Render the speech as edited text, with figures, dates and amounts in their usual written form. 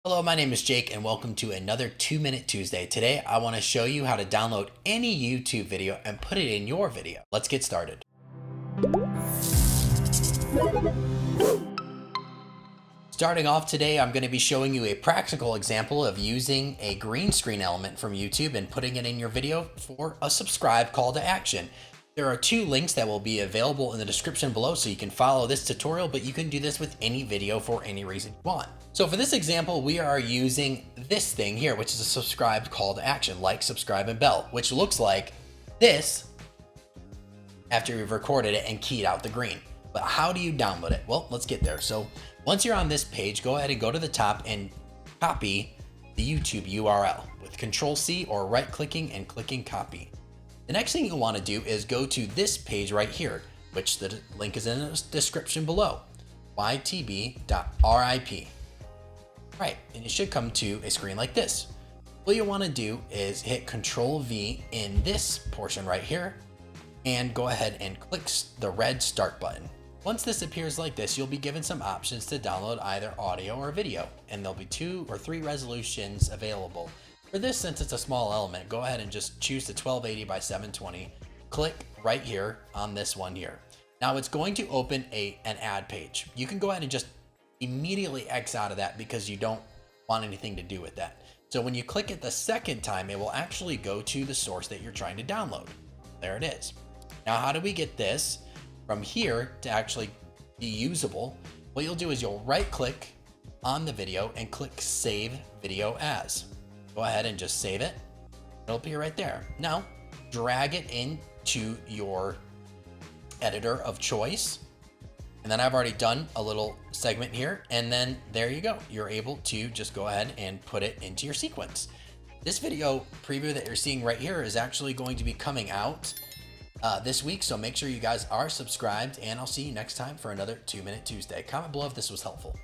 Hello, my name is Jake and welcome to another 2-Minute Tuesday. Today, I want to show you how to download any YouTube video and put it in your video. Let's get started. Starting off today, I'm going to be showing you a practical example of using a green screen element from YouTube and putting it in your video for a subscribe call to action. There are two links that will be available in the description below so you can follow this tutorial, but you can do this with any video for any reason you want. So for this example, we are using this thing here, which is a subscribe call to action, like, subscribe, and bell, which looks like this after you've recorded it and keyed out the green. But how do you download it? Well, let's get there. So once you're on this page, go ahead and go to the top and copy the YouTube URL with Control-C or right-clicking and clicking copy. The next thing you'll want to do is go to this page right here, which the link is in the description below, ytb.rip. Right, and it should come to a screen like this. What you want to do is hit Control-V in this portion right here and go ahead and click the red start button. Once this appears like this, you'll be given some options to download either audio or video, and there'll be 2 or 3 resolutions available. For this, since it's a small element, go ahead and just choose the 1280 by 720. Click right here on this one here. Now it's going to open an ad page. You can go ahead and just immediately X out of that because you don't want anything to do with that. So when you click it the second time, it will actually go to the source that you're trying to download. There it is. Now, how do we get this from here to actually be usable? What you'll do is you'll right click on the video and click Save Video As. Go ahead and just save it. It'll appear right there. Now, drag it into your editor of choice. And then I've already done a little segment here. And then there you go. You're able to just go ahead and put it into your sequence. This video preview that you're seeing right here is actually going to be coming out this week. So make sure you guys are subscribed, and I'll see you next time for another 2-Minute Tuesday. Comment below if this was helpful.